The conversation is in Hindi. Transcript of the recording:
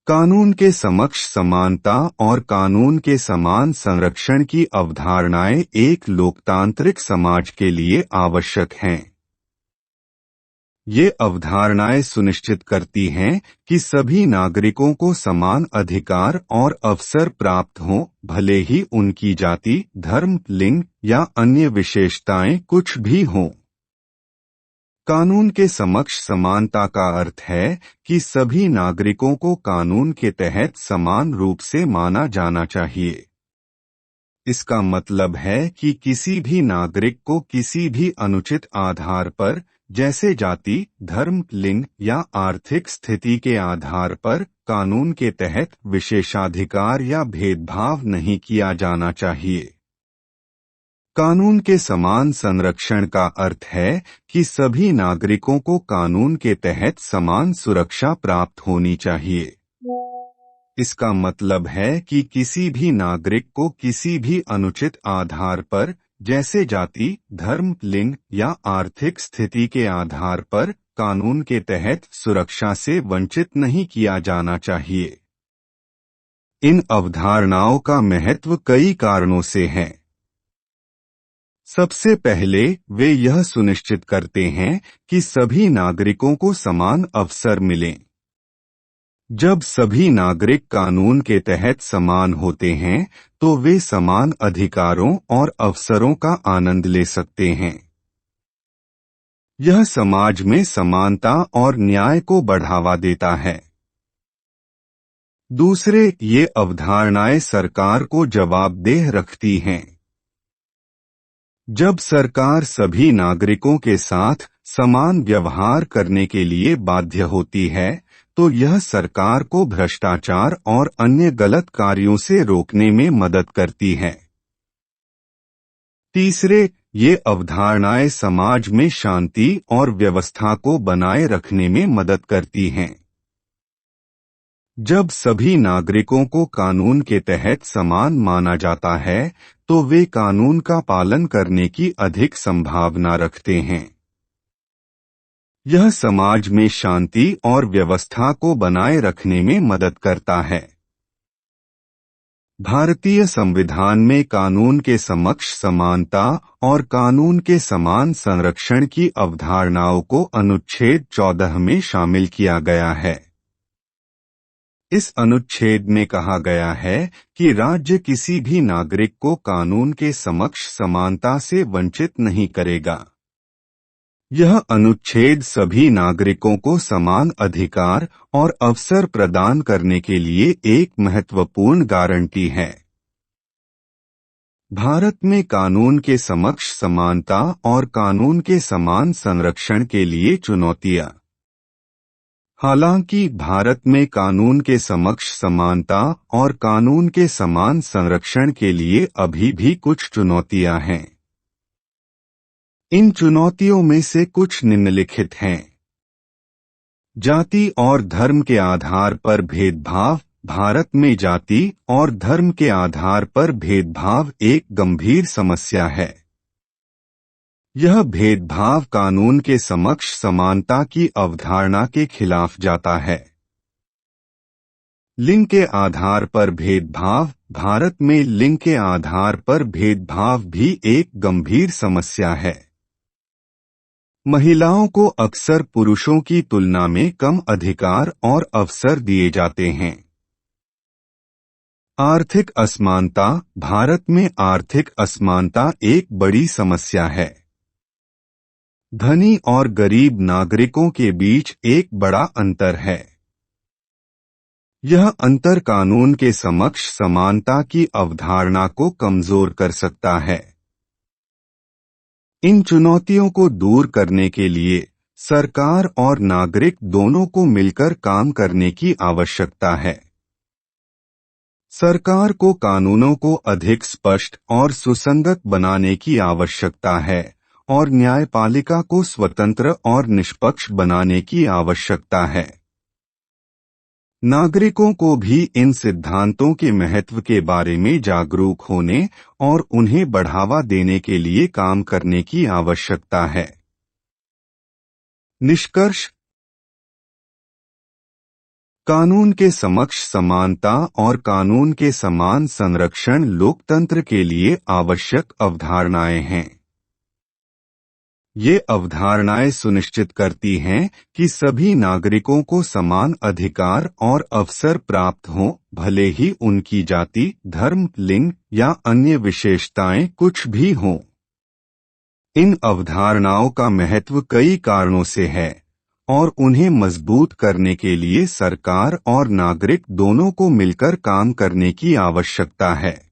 कानून के समक्ष समानता और कानून के समान संरक्षण की अवधारणाएं एक लोकतांत्रिक समाज के लिए आवश्यक हैं। ये अवधारणाएं सुनिश्चित करती हैं कि सभी नागरिकों को समान अधिकार और अवसर प्राप्त हों, भले ही उनकी जाति, धर्म, लिंग या अन्य विशेषताएं कुछ भी हों। कानून के समक्ष समानता का अर्थ है कि सभी नागरिकों को कानून के तहत समान रूप से माना जाना चाहिए। इसका मतलब है कि किसी भी नागरिक को किसी भी अनुचित आधार पर, जैसे जाति, धर्म, लिंग या आर्थिक स्थिति के आधार पर कानून के तहत विशेषाधिकार या भेदभाव नहीं किया जाना चाहिए। कानून के समान संरक्षण का अर्थ है कि सभी नागरिकों को कानून के तहत समान सुरक्षा प्राप्त होनी चाहिए। इसका मतलब है कि किसी भी नागरिक को किसी भी अनुचित आधार पर, जैसे जाति, धर्म, लिंग या आर्थिक स्थिति के आधार पर कानून के तहत सुरक्षा से वंचित नहीं किया जाना चाहिए। इन अवधारणाओं का महत्व कई कारणों से है। सबसे पहले वे यह सुनिश्चित करते हैं कि सभी नागरिकों को समान अवसर मिलें। जब सभी नागरिक कानून के तहत समान होते हैं तो वे समान अधिकारों और अवसरों का आनंद ले सकते हैं। यह समाज में समानता और न्याय को बढ़ावा देता है। दूसरे, ये अवधारणाएं सरकार को जवाबदेह रखती हैं। जब सरकार सभी नागरिकों के साथ समान व्यवहार करने के लिए बाध्य होती है तो यह सरकार को भ्रष्टाचार और अन्य गलत कार्यों से रोकने में मदद करती है। तीसरे, ये अवधारणाएं समाज में शांति और व्यवस्था को बनाए रखने में मदद करती हैं। जब सभी नागरिकों को कानून के तहत समान माना जाता है तो वे कानून का पालन करने की अधिक संभावना रखते हैं। यह समाज में शांति और व्यवस्था को बनाए रखने में मदद करता है। भारतीय संविधान में कानून के समक्ष समानता और कानून के समान संरक्षण की अवधारणाओं को अनुच्छेद 14 में शामिल किया गया है। इस अनुच्छेद में कहा गया है कि राज्य किसी भी नागरिक को कानून के समक्ष समानता से वंचित नहीं करेगा। यह अनुच्छेद सभी नागरिकों को समान अधिकार और अवसर प्रदान करने के लिए एक महत्वपूर्ण गारंटी है। भारत में कानून के समक्ष समानता और कानून के समान संरक्षण के लिए चुनौतियां। हालांकि भारत में कानून के समक्ष समानता और कानून के समान संरक्षण के लिए अभी भी कुछ चुनौतियां हैं। इन चुनौतियों में से कुछ निम्नलिखित हैं। जाति और धर्म के आधार पर भेदभाव। भारत में जाति और धर्म के आधार पर भेदभाव एक गंभीर समस्या है। यह भेदभाव कानून के समक्ष समानता की अवधारणा के खिलाफ जाता है। लिंग के आधार पर भेदभाव। भारत में लिंग के आधार पर भेदभाव भी एक गंभीर समस्या है। महिलाओं को अक्सर पुरुषों की तुलना में कम अधिकार और अवसर दिए जाते हैं। आर्थिक असमानता। भारत में आर्थिक असमानता एक बड़ी समस्या है। धनी और गरीब नागरिकों के बीच एक बड़ा अंतर है। यह अंतर कानून के समक्ष समानता की अवधारणा को कमजोर कर सकता है। इन चुनौतियों को दूर करने के लिए सरकार और नागरिक दोनों को मिलकर काम करने की आवश्यकता है। सरकार को कानूनों को अधिक स्पष्ट और सुसंगत बनाने की आवश्यकता है और न्यायपालिका को स्वतंत्र और निष्पक्ष बनाने की आवश्यकता है। नागरिकों को भी इन सिद्धांतों के महत्व के बारे में जागरूक होने और उन्हें बढ़ावा देने के लिए काम करने की आवश्यकता है। निष्कर्ष। कानून के समक्ष समानता और कानून के समान संरक्षण लोकतंत्र के लिए आवश्यक अवधारणाएं हैं। ये अवधारणाएं सुनिश्चित करती हैं कि सभी नागरिकों को समान अधिकार और अवसर प्राप्त हों, भले ही उनकी जाति, धर्म, लिंग या अन्य विशेषताएं कुछ भी हों। इन अवधारणाओं का महत्व कई कारणों से है और उन्हें मजबूत करने के लिए सरकार और नागरिक दोनों को मिलकर काम करने की आवश्यकता है।